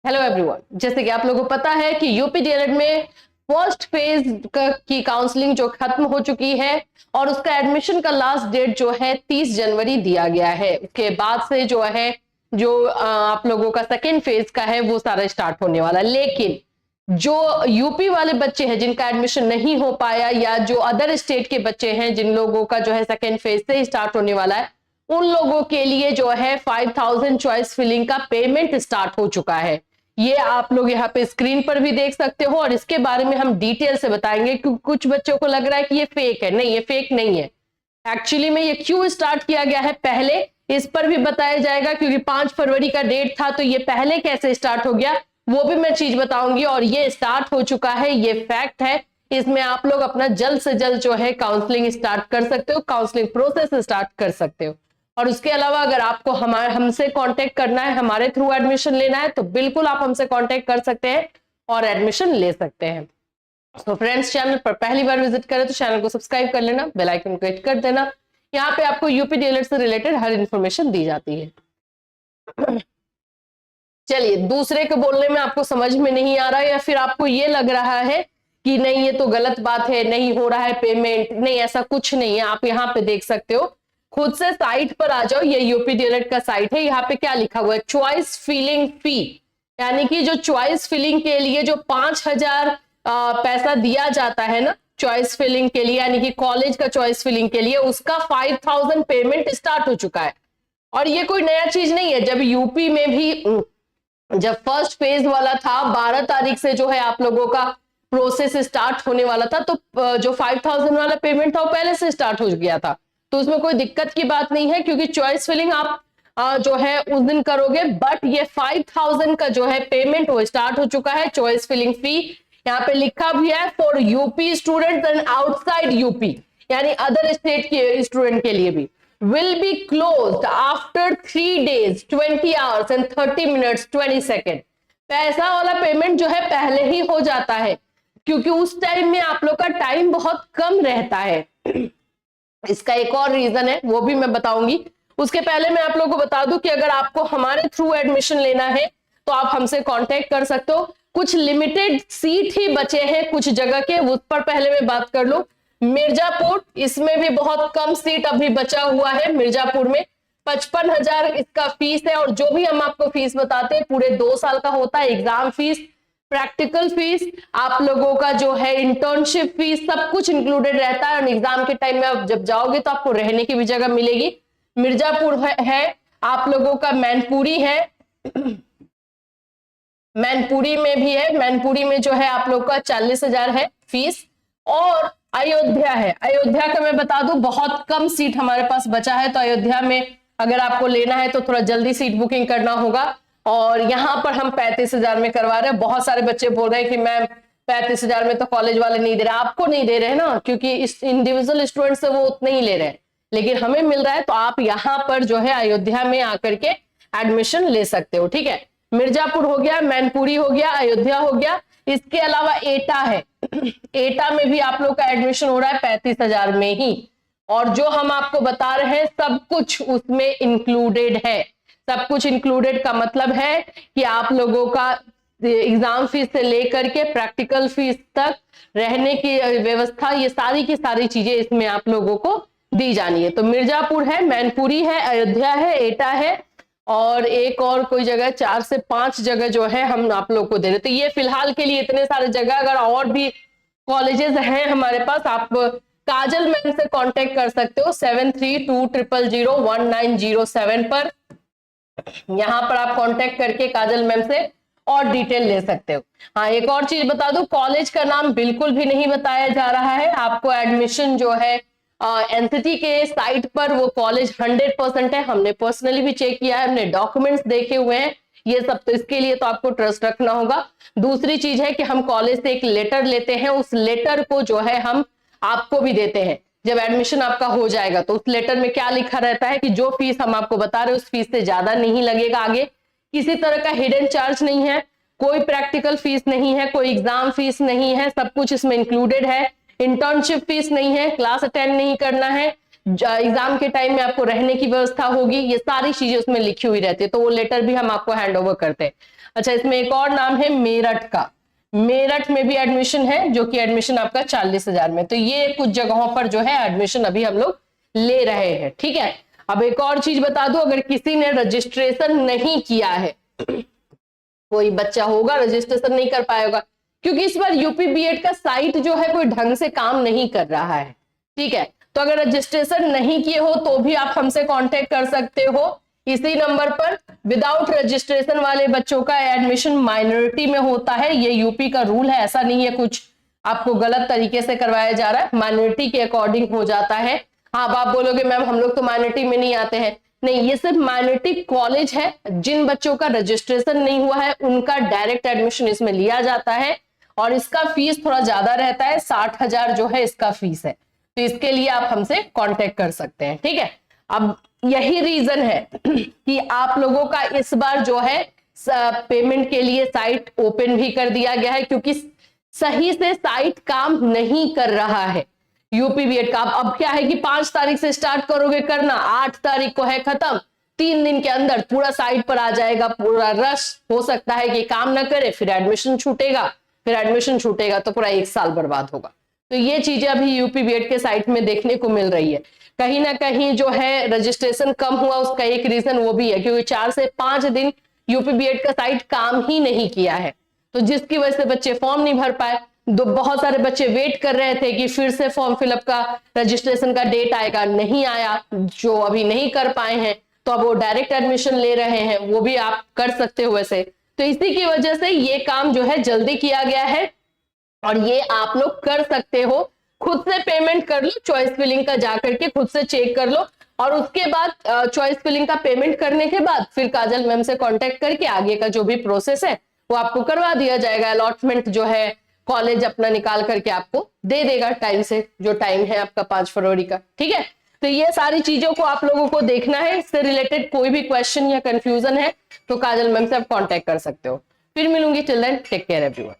Hello everyone, जैसे कि आप लोगों को पता है कि यूपी डीएलएड में फर्स्ट फेज की काउंसलिंग जो खत्म हो चुकी है और उसका एडमिशन का लास्ट डेट जो है 30 जनवरी दिया गया है। उसके बाद से जो है आप लोगों का सेकेंड फेज का है वो सारा स्टार्ट होने वाला है। लेकिन जो यूपी वाले बच्चे हैं जिनका एडमिशन नहीं हो पाया या जो अदर स्टेट के बच्चे हैं जिन लोगों का जो है सेकेंड फेज से स्टार्ट होने वाला है, उन लोगों के लिए जो है 5000 चॉइस फिलिंग का पेमेंट स्टार्ट हो चुका है। ये आप लोग यहाँ पे स्क्रीन पर भी देख सकते हो और इसके बारे में हम डिटेल से बताएंगे क्योंकि कुछ बच्चों को लग रहा है कि ये फेक है। नहीं, ये फेक नहीं है। एक्चुअली में ये क्यों स्टार्ट किया गया है पहले इस पर भी बताया जाएगा, क्योंकि 5 फरवरी का डेट था तो ये पहले कैसे स्टार्ट हो गया वो भी मैं चीज बताऊंगी। और ये स्टार्ट हो चुका है, ये फैक्ट है। इसमें आप लोग अपना जल्द से जल्द जो है काउंसलिंग स्टार्ट कर सकते हो, काउंसलिंग प्रोसेस स्टार्ट कर सकते हो। और उसके अलावा अगर आपको हमसे कांटेक्ट करना है, हमारे थ्रू एडमिशन लेना है, तो बिल्कुल आप हमसे कांटेक्ट कर सकते हैं और एडमिशन ले सकते हैं। तो फ्रेंड्स, चैनल पर पहली बार विजिट करें तो चैनल को सब्सक्राइब कर लेना, बेल आइकन को हिट कर देना। यहाँ पे आपको यूपी डीएलएड से रिलेटेड हर इंफॉर्मेशन दी जाती है। चलिए, दूसरे को बोलने में आपको समझ में नहीं आ रहा है या फिर आपको ये लग रहा है कि नहीं ये तो गलत बात है, नहीं हो रहा है पेमेंट, नहीं ऐसा कुछ नहीं है। आप यहाँ पे देख सकते हो, खुद से साइट पर आ जाओ। ये यूपी डीएलएड का साइट है। यहाँ पे क्या लिखा हुआ है, चॉइस फिलिंग फी, यानी कि जो चॉइस फिलिंग के लिए जो 5000 पैसा दिया जाता है ना चॉइस फिलिंग के लिए, यानी कि कॉलेज का चॉइस फिलिंग के लिए, उसका 5000 पेमेंट स्टार्ट हो चुका है। और ये कोई नया चीज नहीं है। जब यूपी में भी जब फर्स्ट फेज वाला था 12 तारीख से जो है आप लोगों का प्रोसेस स्टार्ट होने वाला था, तो जो 5000 वाला पेमेंट था वो पहले से स्टार्ट हो गया था। तो उसमें कोई दिक्कत की बात नहीं है, क्योंकि चॉइस फिलिंग आप जो है उस दिन करोगे। बट ये 5000 का जो है पेमेंट वो स्टार्ट हो चुका है, चॉइस फिलिंग फी। यहाँ पे लिखा भी है for UP students and outside UP, यानी अदर स्टेट के स्टूडेंट के लिए भी, will be closed after 3 days 20 hours and 30 minutes 20 seconds। पैसा वाला पेमेंट जो है पहले ही हो जाता है, क्योंकि उस टाइम में आप लोग का टाइम बहुत कम रहता है। इसका एक और रीजन है, वो भी मैं बताऊंगी। उसके पहले मैं आप लोगों को बता दूं कि अगर आपको हमारे थ्रू एडमिशन लेना है तो आप हमसे कांटेक्ट कर सकते हो। कुछ लिमिटेड सीट ही बचे हैं कुछ जगह के, उस पर पहले मैं बात कर लूं। मिर्जापुर, इसमें भी बहुत कम सीट अभी बचा हुआ है। मिर्जापुर में 55,000 इसका फीस है। और जो भी हम आपको फीस बताते हैं पूरे 2 साल का होता है। एग्जाम फीस, प्रैक्टिकल फीस, आप लोगों का जो है इंटर्नशिप फीस, सब कुछ इंक्लूडेड रहता है। और एग्जाम के टाइम में आप जब जाओगे तो आपको रहने की भी जगह मिलेगी। मिर्जापुर है आप लोगों का, मैनपुरी है, मैनपुरी में भी है। मैनपुरी में जो है आप लोग का 40,000 है फीस। और अयोध्या है, अयोध्या का मैं बता दूं बहुत कम सीट हमारे पास बचा है, तो अयोध्या में अगर आपको लेना है तो थोड़ा जल्दी सीट बुकिंग करना होगा। और यहाँ पर हम 35,000 में करवा रहे हैं। बहुत सारे बच्चे बोल रहे हैं कि मैम 35,000 में तो कॉलेज वाले नहीं दे रहे। आपको नहीं दे रहे हैं ना, क्योंकि इस इंडिविजुअल स्टूडेंट से वो उतना ही ले रहे हैं, लेकिन हमें मिल रहा है। तो आप यहाँ पर जो है अयोध्या में आकर के एडमिशन ले सकते हो। ठीक है, मिर्जापुर हो गया, मैनपुरी हो गया, अयोध्या हो गया। इसके अलावा एटा है, एटा में भी आप लोग का एडमिशन हो रहा है 35,000 में ही। और जो हम आपको बता रहे हैं सब कुछ उसमें इंक्लूडेड है। सब कुछ इंक्लूडेड का मतलब है कि आप लोगों का एग्जाम फीस से लेकर के प्रैक्टिकल फीस तक, रहने की व्यवस्था, ये सारी की सारी चीजें इसमें आप लोगों को दी जानी है। तो मिर्जापुर है, मैनपुरी है, अयोध्या है, एटा है और एक और कोई जगह, 4 से 5 जगह जो है हम आप लोग को दे रहे। तो ये फिलहाल के लिए इतने सारे जगह। अगर और भी कॉलेजेस हैं हमारे पास, आप काजल मैम से कांटेक्ट कर सकते हो 7320001907 पर। यहाँ पर आप कांटेक्ट करके काजल मैम से और डिटेल ले सकते हो। हाँ, एक और चीज बता दूं, कॉलेज का नाम बिल्कुल भी नहीं बताया जा रहा है। आपको एडमिशन जो है एनसीटी के साइट पर वो कॉलेज 100% है। हमने पर्सनली भी चेक किया है, हमने डॉक्यूमेंट्स देखे हुए हैं ये सब। तो इसके लिए तो आपको ट्रस्ट रखना होगा। दूसरी चीज है कि हम कॉलेज से एक लेटर लेते हैं, उस लेटर को जो है हम आपको भी देते हैं जब एडमिशन आपका हो जाएगा। तो उस लेटर में क्या लिखा रहता है कि जो फीस हम आपको बता रहे हैं उस फीस से ज्यादा नहीं लगेगा आगे। किसी तरह का हिडन चार्ज नहीं है, कोई प्रैक्टिकल फीस नहीं है, कोई एग्जाम फीस नहीं है, सब कुछ इसमें इंक्लूडेड है। इंटर्नशिप फीस नहीं है, क्लास अटेंड नहीं करना है, एग्जाम के टाइम में आपको रहने की व्यवस्था होगी, ये सारी चीजें उसमें लिखी हुई रहती है, तो वो लेटर भी हम आपको हैंड ओवर करते हैं। अच्छा, इसमें एक और नाम है मेरठ का। मेरठ में भी एडमिशन है, जो कि एडमिशन आपका 40,000 में। तो ये कुछ जगहों पर जो है एडमिशन अभी हम लोग ले रहे हैं, ठीक है। अब एक और चीज बता दूं, अगर किसी ने रजिस्ट्रेशन नहीं किया है, कोई बच्चा होगा रजिस्ट्रेशन नहीं कर पाएगा, क्योंकि इस बार यूपी बीएड का साइट जो है कोई ढंग से काम नहीं कर रहा है, ठीक है। तो अगर रजिस्ट्रेशन नहीं किए हो तो भी आप हमसे कांटेक्ट कर सकते हो इसी नंबर पर। विदाउट रजिस्ट्रेशन वाले बच्चों का एडमिशन माइनॉरिटी में होता है, ये यूपी का रूल है, ऐसा नहीं है कुछ आपको गलत तरीके से करवाया जा रहा है, माइनॉरिटी के अकॉर्डिंग हो जाता है। हाँ, अब आप बोलोगे मैम हम लोग तो माइनॉरिटी में नहीं आते हैं, नहीं, ये सिर्फ माइनॉरिटी कॉलेज है। जिन बच्चों का रजिस्ट्रेशन नहीं हुआ है उनका डायरेक्ट एडमिशन इसमें लिया जाता है, और इसका फीस थोड़ा ज्यादा रहता है, 60,000 जो है इसका फीस है। तो इसके लिए आप हमसे कांटेक्ट कर सकते हैं, ठीक है। अब यही रीजन है कि आप लोगों का इस बार जो है पेमेंट के लिए साइट ओपन भी कर दिया गया है, क्योंकि सही से साइट काम नहीं कर रहा है यूपी बीएड का। अब क्या है कि 5 तारीख से स्टार्ट करोगे करना, 8 तारीख को है खत्म, 3 दिन के अंदर पूरा साइट पर आ जाएगा, पूरा रश हो सकता है कि काम ना करे, फिर एडमिशन छूटेगा, फिर एडमिशन छूटेगा तो पूरा 1 साल बर्बाद होगा। तो ये चीजें अभी यूपी बीएड के साइट में देखने को मिल रही है। कहीं ना कहीं जो है रजिस्ट्रेशन कम हुआ, उसका एक रीजन वो भी है क्योंकि 4 से 5 दिन यूपी बीएड का साइट काम ही नहीं किया है, तो जिसकी वजह से बच्चे फॉर्म नहीं भर पाए। बहुत सारे बच्चे वेट कर रहे थे कि फिर से फॉर्म फिलअप का रजिस्ट्रेशन का डेट आएगा, नहीं आया, जो अभी नहीं कर पाए हैं तो अब वो डायरेक्ट एडमिशन ले रहे हैं, वो भी आप कर सकते हो वैसे। तो इसी की वजह से ये काम जो है जल्दी किया गया है, और ये आप लोग कर सकते हो। खुद से पेमेंट कर लो, चॉइस फिलिंग का जाकर के खुद से चेक कर लो, और उसके बाद चॉइस फिलिंग का पेमेंट करने के बाद फिर काजल मैम से कांटेक्ट करके आगे का जो भी प्रोसेस है वो आपको करवा दिया जाएगा। अलॉटमेंट जो है कॉलेज अपना निकाल करके आपको दे देगा टाइम से, जो टाइम है आपका 5 फरवरी का, ठीक है। तो ये सारी चीजों को आप लोगों को देखना है। इससे रिलेटेड कोई भी क्वेश्चन या कंफ्यूजन है तो काजल मैम से आप कांटेक्ट कर सकते हो। फिर मिलूंगी, till then take care everyone.